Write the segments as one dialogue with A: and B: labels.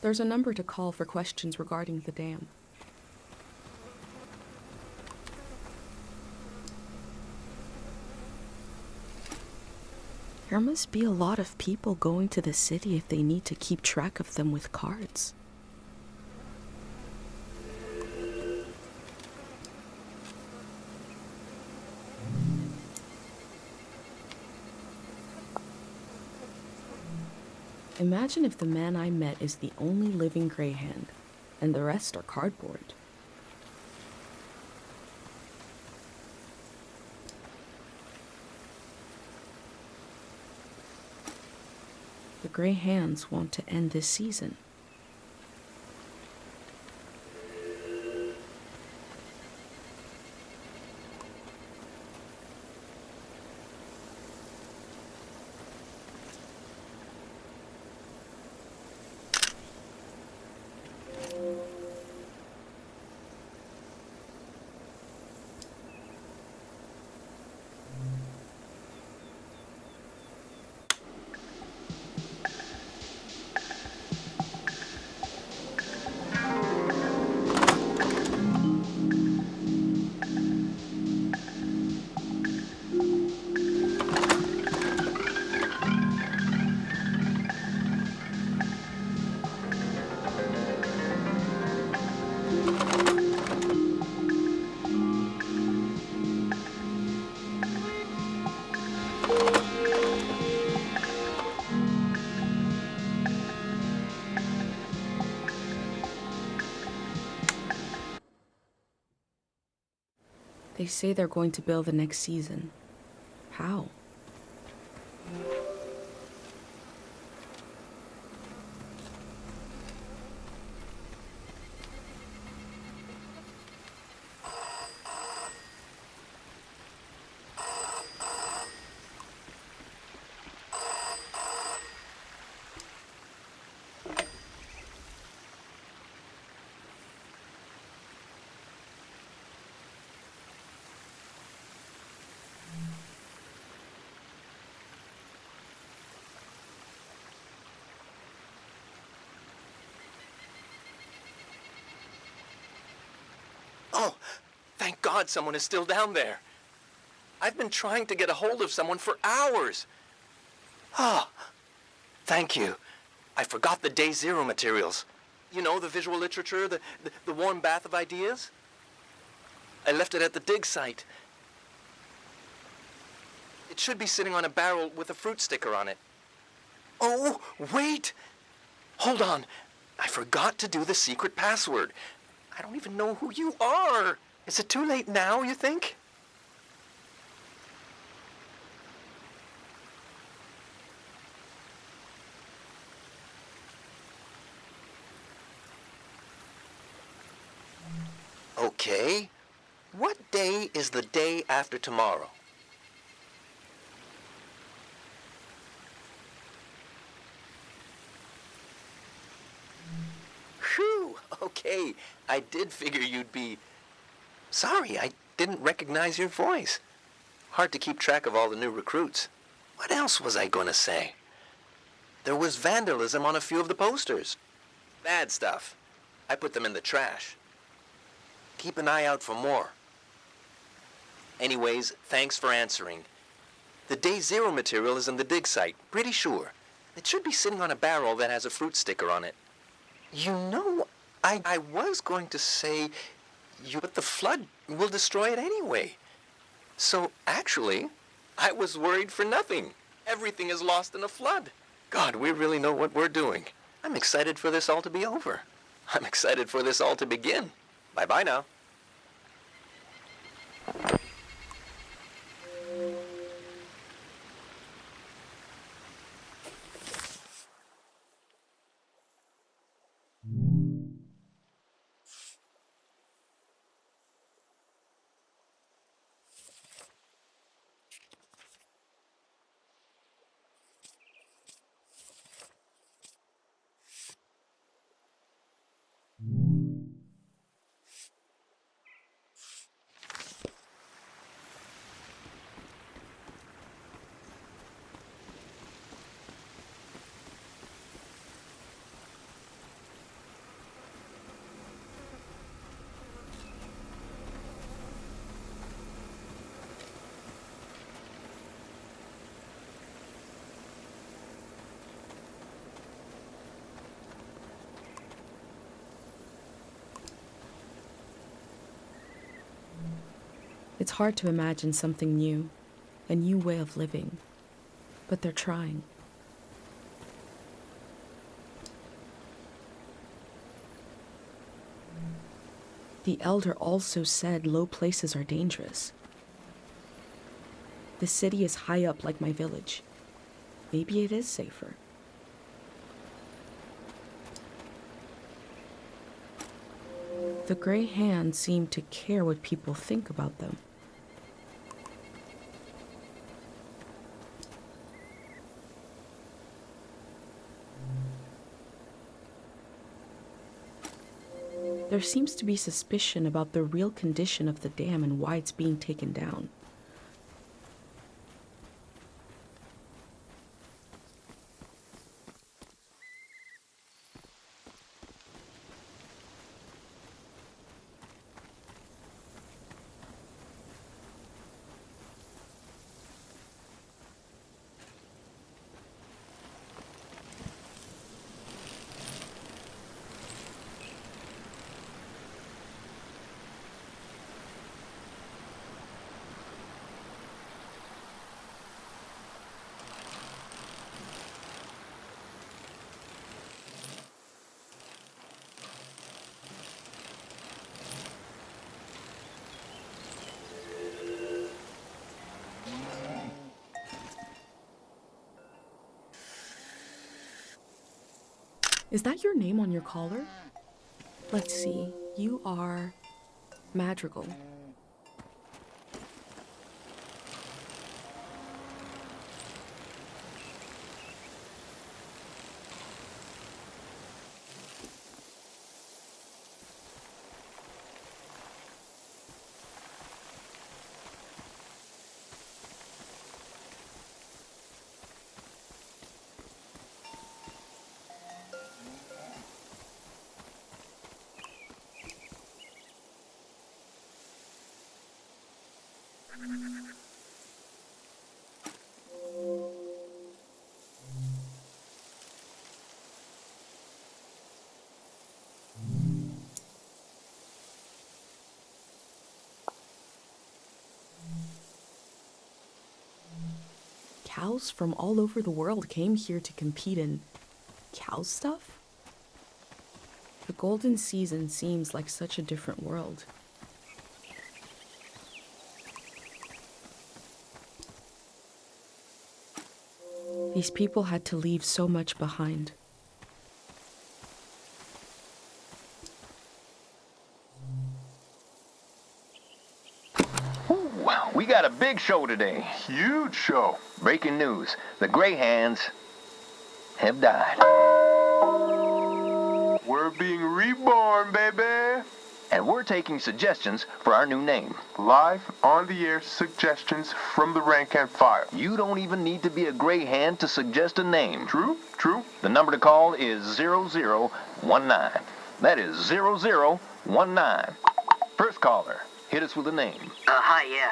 A: There's a number to call for questions regarding the dam. There must be a lot of people going to the city if they need to keep track of them with cards. Imagine if the man I met is the only living greyhound, and the rest are cardboard. The greyhounds want to end this season. They say they're going to build the next season. How?
B: Oh, thank God someone is still down there. I've been trying to get a hold of someone for hours. Ah, thank you. I forgot the Day Zero materials. You know, the visual literature, the warm bath of ideas? I left it at the dig site. It should be sitting on a barrel with a fruit sticker on it. Oh, wait! Hold on. I forgot to do the secret password. I don't even know who you are. Is it too late now, you think? Okay. What day is the day after tomorrow? Whew, okay. I did figure you'd be... Sorry, I didn't recognize your voice. Hard to keep track of all the new recruits. What else was I gonna say? There was vandalism on a few of the posters. Bad stuff. I put them in the trash. Keep an eye out for more. Anyways, thanks for answering. The Day Zero material is in the dig site, pretty sure. It should be sitting on a barrel that has a fruit sticker on it. You know, I was going to say, but the flood will destroy it anyway. So, actually, I was worried for nothing. Everything is lost in a flood. God, we really know what we're doing. I'm excited for this all to be over. I'm excited for this all to begin. Bye-bye now.
A: It's hard to imagine something new, a new way of living, but they're trying. The elder also said low places are dangerous. The city is high up like my village. Maybe it is safer. The gray hand seemed to care what people think about them. There seems to be suspicion about the real condition of the dam and why it's being taken down. Is that your name on your collar? Let's see. You are Madrigal. Cows from all over the world came here to compete in cow stuff? The golden season seems like such a different world. These people had to leave so much behind.
C: We got a big show today.
D: Huge show.
C: Breaking news. The gray hands have died.
D: We're being reborn, baby.
C: And we're taking suggestions for our new name.
D: Live on the air suggestions from the rank and file.
C: You don't even need to be a gray hand to suggest a name.
D: True, true.
C: The number to call is 0019. That is 0019. First caller, hit us with a name.
E: Hi, yeah.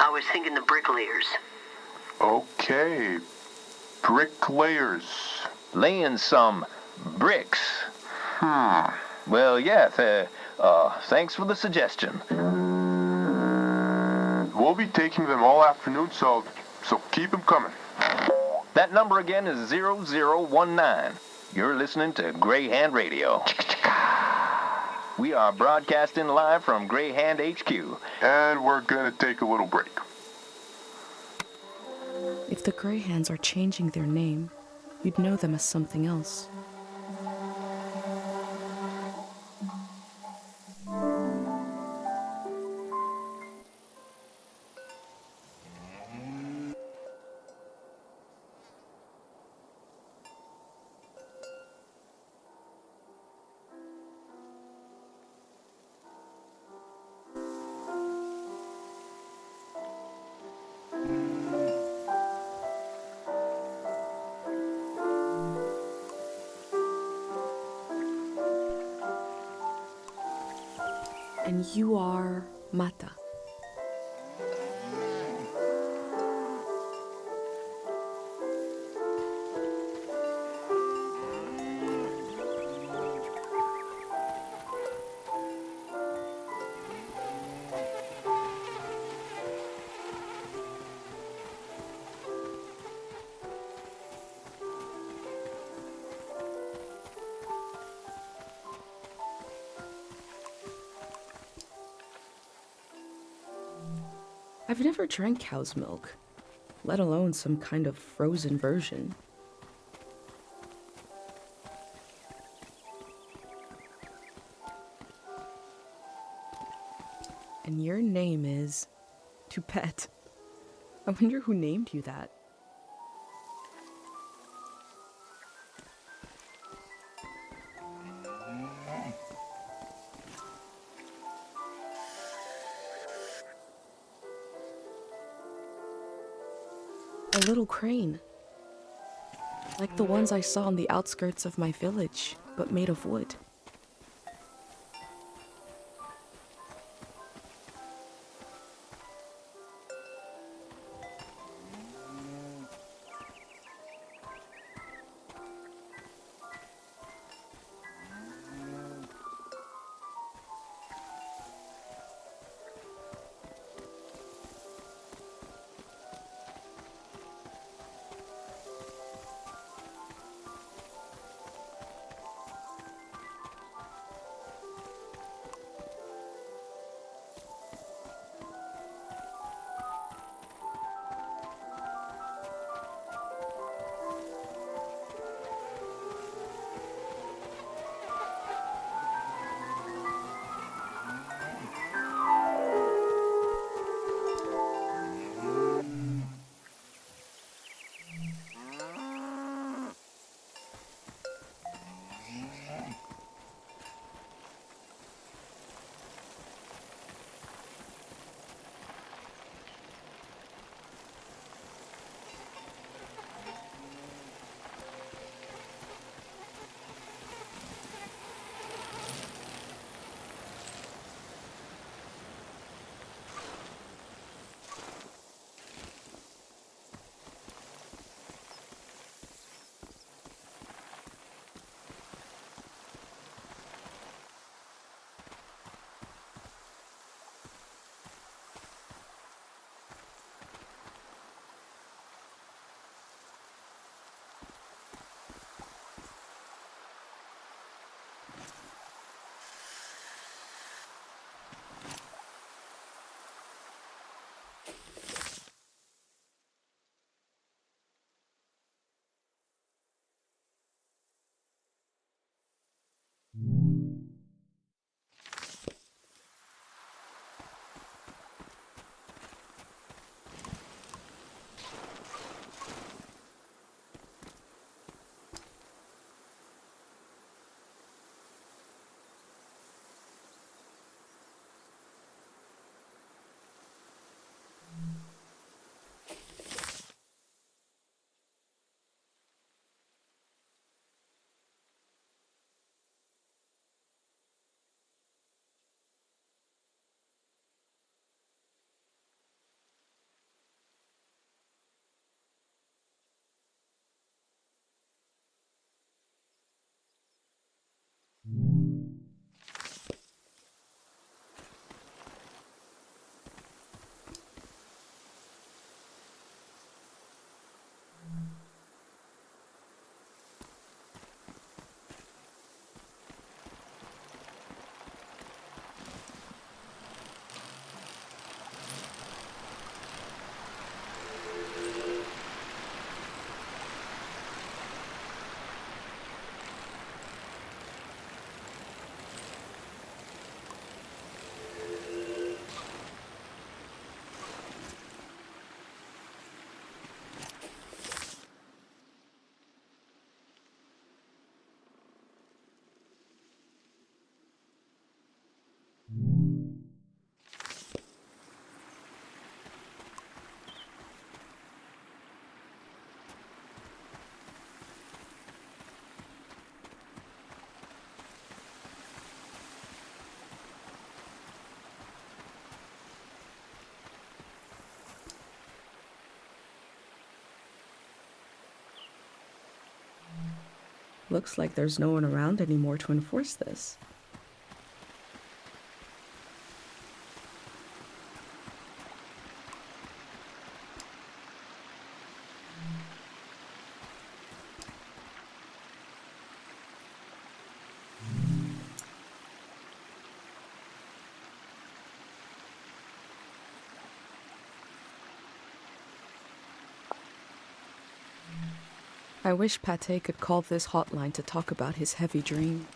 E: I was thinking the bricklayers.
D: Okay. Bricklayers.
C: Laying some bricks. Well, yeah, thanks for the suggestion.
D: We'll be taking them all afternoon, so keep them coming.
C: That number again is 0019. You're listening to Gray Hand Radio. We are broadcasting live from Gray Hand HQ.
D: And we're gonna take a little break.
A: If the gray hands are changing their name, you'd know them as something else. And you are Mata. I've never drank cow's milk, let alone some kind of frozen version. And your name is Toupette. I wonder who named you that. A little crane. Like the ones I saw on the outskirts of my village, but made of wood. Looks like there's no one around anymore to enforce this. I wish Pate could call this hotline to talk about his heavy dream.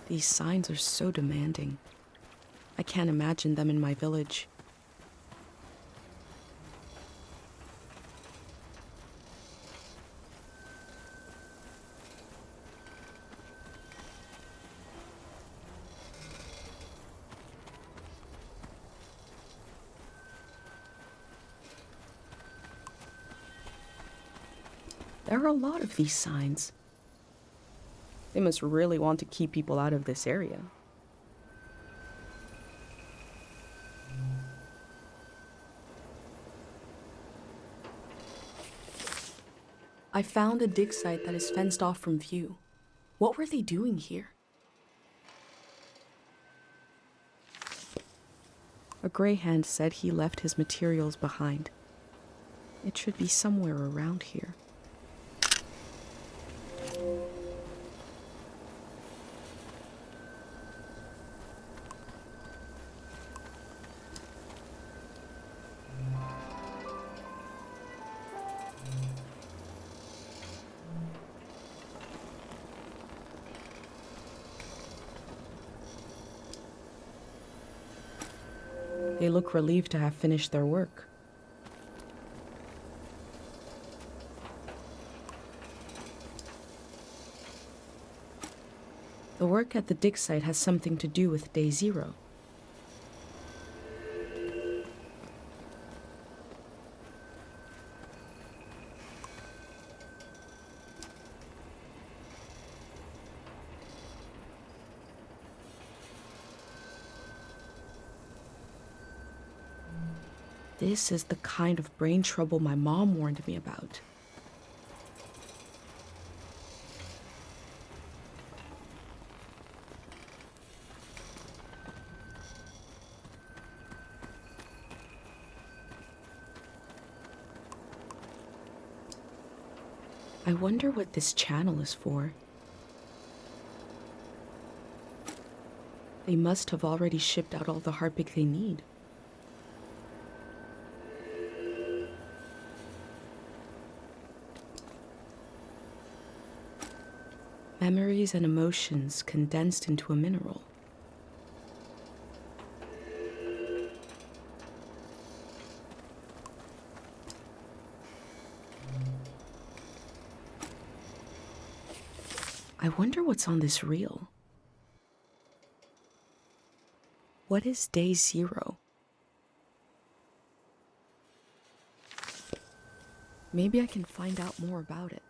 A: These signs are so demanding. I can't imagine them in my village. There are a lot of these signs. They must really want to keep people out of this area. I found a dig site that is fenced off from view. What were they doing here? A greyhound said he left his materials behind. It should be somewhere around here. They look relieved to have finished their work. The work at the dig site has something to do with Day Zero. This is the kind of brain trouble my mom warned me about. I wonder what this channel is for. They must have already shipped out all the harpic they need. Memories and emotions condensed into a mineral. I wonder what's on this reel. What is Day Zero? Maybe I can find out more about it.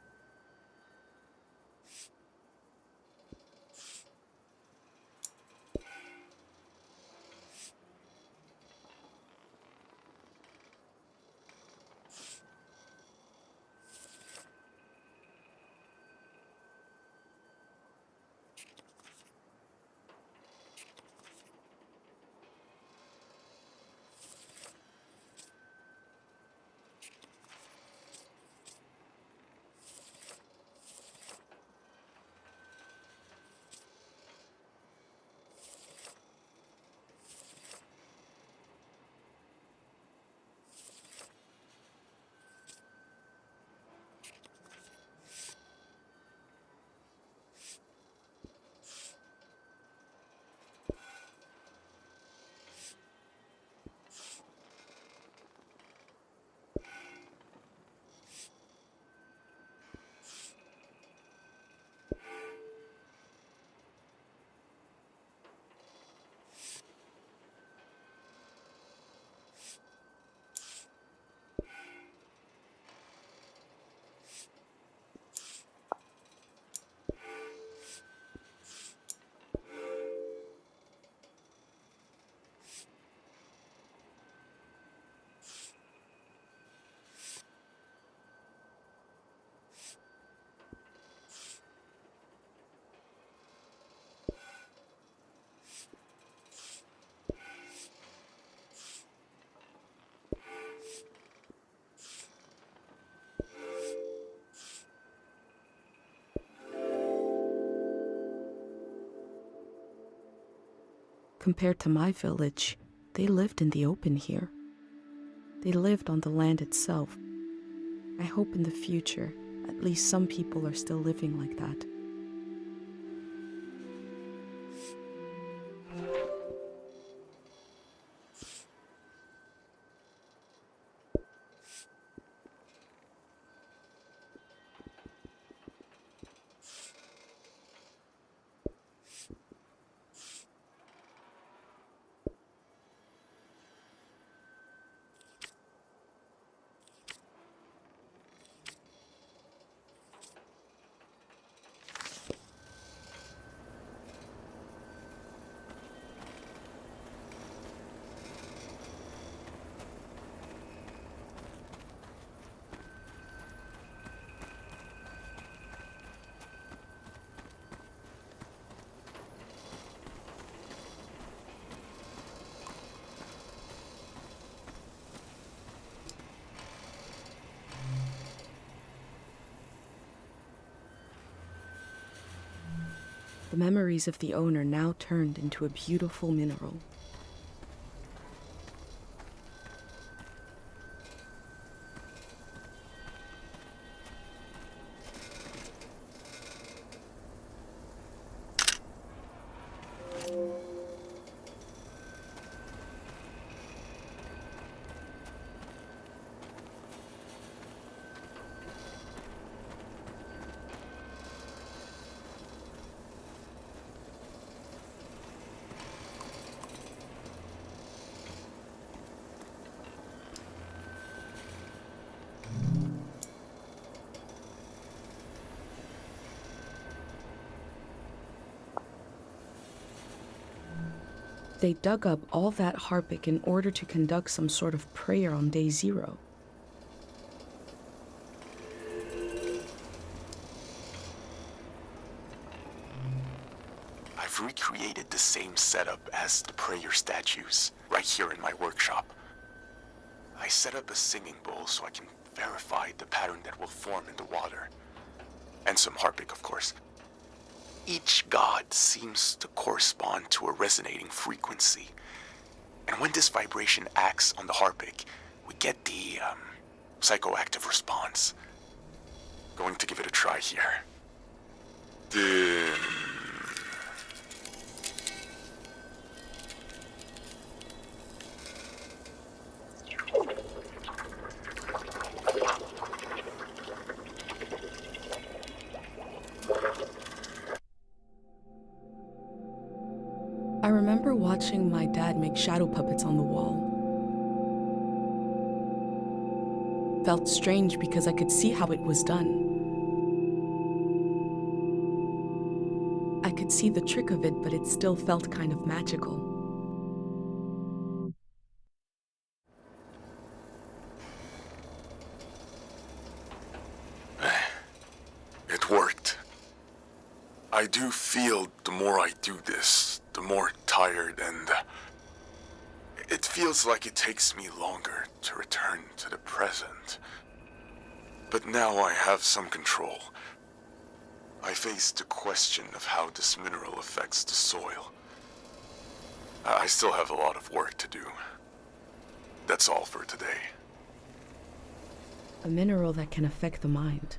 A: Compared to my village, they lived in the open here. They lived on the land itself. I hope in the future, at least some people are still living like that. The memories of the owner now turned into a beautiful mineral. They dug up all that harpic in order to conduct some sort of prayer on day 0.
F: I've recreated the same setup as the prayer statues, right here in my workshop. I set up a singing bowl so I can verify the pattern that will form in the water. And some harpic, of course. Each god seems to correspond to a resonating frequency. And when this vibration acts on the harpic, we get the, psychoactive response. Going to give it a try here.
A: I remember watching my dad make shadow puppets on the wall. Felt strange because I could see how it was done. I could see the trick of it, but it still felt kind of magical.
F: It worked. I do feel the more I do this, the more tired, and it feels like it takes me longer to return to the present. But now I have some control. I face the question of how this mineral affects the soil. I still have a lot of work to do. That's all for today.
A: A mineral that can affect the mind.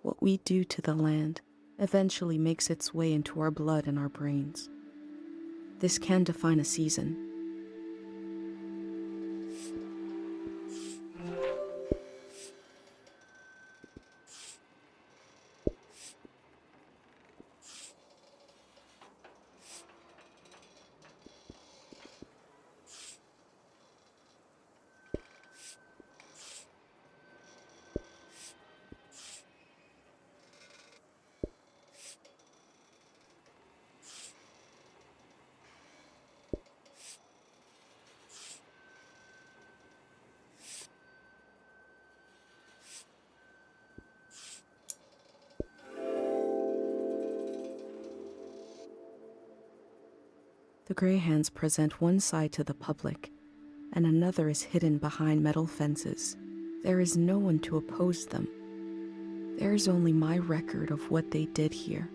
A: What we do to the land eventually makes its way into our blood and our brains. This can define a season. The Greyhands present one side to the public, and another is hidden behind metal fences. There is no one to oppose them. There is only my record of what they did here.